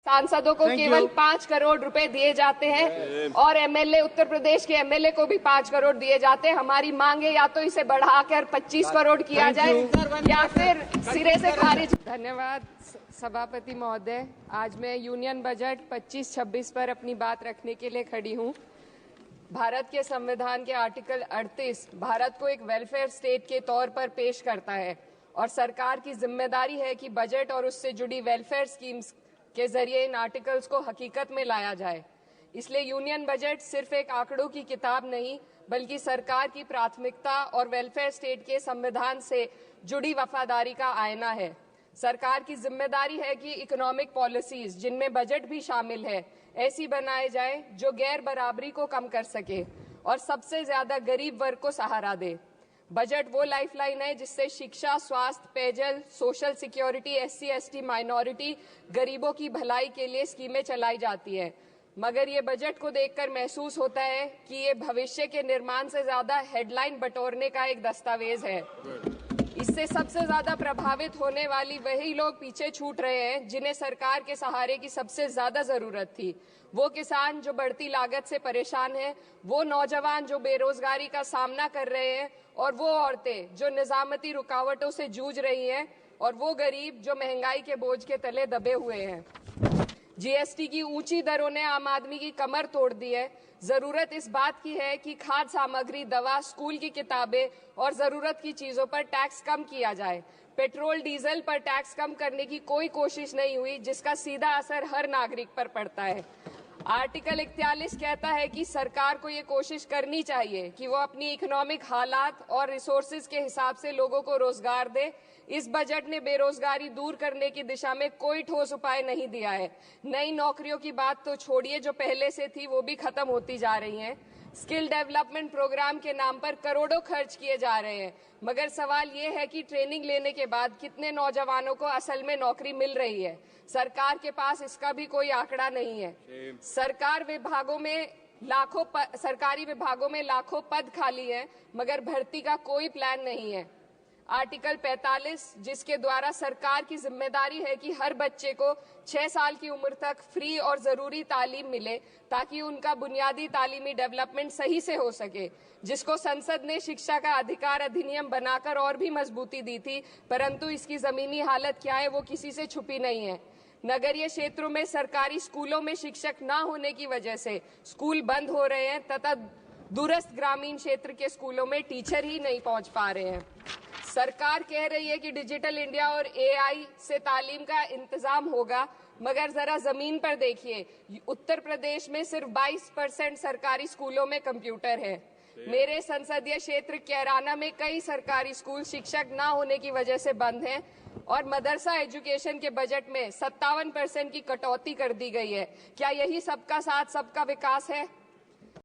सांसदों को केवल 5 करोड़ रुपए दिए जाते हैं और एमएलए, उत्तर प्रदेश के एमएलए को भी 5 करोड़ दिए जाते हैं। हमारी मांग है या तो इसे बढ़ाकर 25 करोड़ किया जाए या फिर सिरे से खारिज। धन्यवाद सभापति महोदय। आज मैं यूनियन बजट 25-26 पर अपनी बात रखने के लिए खड़ी हूँ। भारत के संविधान के आर्टिकल 38 भारत को एक वेलफेयर स्टेट के तौर पर पेश करता है और सरकार की जिम्मेदारी है कि बजट और उससे जुड़ी वेलफेयर स्कीम्स के जरिए इन आर्टिकल्स को हकीकत में लाया जाए। इसलिए यूनियन बजट सिर्फ एक आंकड़ों की किताब नहीं, बल्कि सरकार की प्राथमिकता और वेलफेयर स्टेट के संविधान से जुड़ी वफादारी का आईना है। सरकार की जिम्मेदारी है कि इकोनॉमिक पॉलिसीज, जिनमें बजट भी शामिल है, ऐसी बनाए जाए जो गैर बराबरी को कम कर सके और सबसे ज्यादा गरीब वर्ग को सहारा दे। बजट वो लाइफलाइन है जिससे शिक्षा, स्वास्थ्य, पेयजल, social security, SC, ST, minority, गरीबों की भलाई के लिए स्कीमें चलाई जाती है। मगर ये बजट को देखकर महसूस होता है कि ये भविष्य के निर्माण से ज्यादा हेडलाइन बटोरने का एक दस्तावेज है। इससे सबसे ज्यादा प्रभावित होने वाली वही लोग पीछे छूट रहे हैं जिन्हें सरकार के सहारे की सबसे ज्यादा जरूरत थी। वो किसान जो बढ़ती लागत से परेशान हैं, वो नौजवान जो बेरोजगारी का सामना कर रहे हैं और वो औरतें जो निजामती रुकावटों से जूझ रही हैं और वो गरीब जो महंगाई के बोझ के तले दबे हुए हैं। जीएसटी की ऊंची दरों ने आम आदमी की कमर तोड़ दी है। जरूरत इस बात की है कि खाद्य सामग्री, दवा, स्कूल की किताबें और जरूरत की चीजों पर टैक्स कम किया जाए। पेट्रोल डीजल पर टैक्स कम करने की कोई कोशिश नहीं हुई, जिसका सीधा असर हर नागरिक पर पड़ता है। आर्टिकल 41 कहता है कि सरकार को ये कोशिश करनी चाहिए कि वो अपनी इकोनॉमिक हालात और रिसोर्सेज के हिसाब से लोगों को रोजगार दे। इस बजट ने बेरोजगारी दूर करने की दिशा में कोई ठोस उपाय नहीं दिया है। नई नौकरियों की बात तो छोड़िए, जो पहले से थी वो भी खत्म होती जा रही हैं। स्किल डेवलपमेंट प्रोग्राम के नाम पर करोड़ों खर्च किए जा रहे हैं, मगर सवाल ये है कि ट्रेनिंग लेने के बाद कितने नौजवानों को असल में नौकरी मिल रही है। सरकार के पास इसका भी कोई आंकड़ा नहीं है। सरकारी विभागों में लाखों पद खाली हैं, मगर भर्ती का कोई प्लान नहीं है। आर्टिकल 45, जिसके द्वारा सरकार की जिम्मेदारी है कि हर बच्चे को 6 साल की उम्र तक फ्री और जरूरी तालीम मिले ताकि उनका बुनियादी तालीमी डेवलपमेंट सही से हो सके, जिसको संसद ने शिक्षा का अधिकार अधिनियम बनाकर और भी मजबूती दी थी, परंतु इसकी जमीनी हालत क्या है वो किसी से छुपी नहीं है। नगरीय क्षेत्रों में सरकारी स्कूलों में शिक्षक न होने की वजह से स्कूल बंद हो रहे हैं तथा दूरस्थ ग्रामीण क्षेत्र के स्कूलों में टीचर ही नहीं पहुंच पा रहे हैं। सरकार कह रही है कि डिजिटल इंडिया और एआई से तालीम का इंतजाम होगा, मगर जरा जमीन पर देखिए, उत्तर प्रदेश में सिर्फ 22% सरकारी स्कूलों में कंप्यूटर है। मेरे संसदीय क्षेत्र कैराना में कई सरकारी स्कूल शिक्षक न होने की वजह से बंद हैं और मदरसा एजुकेशन के बजट में 57% की कटौती कर दी गई है। क्या यही सबका साथ सबका विकास है?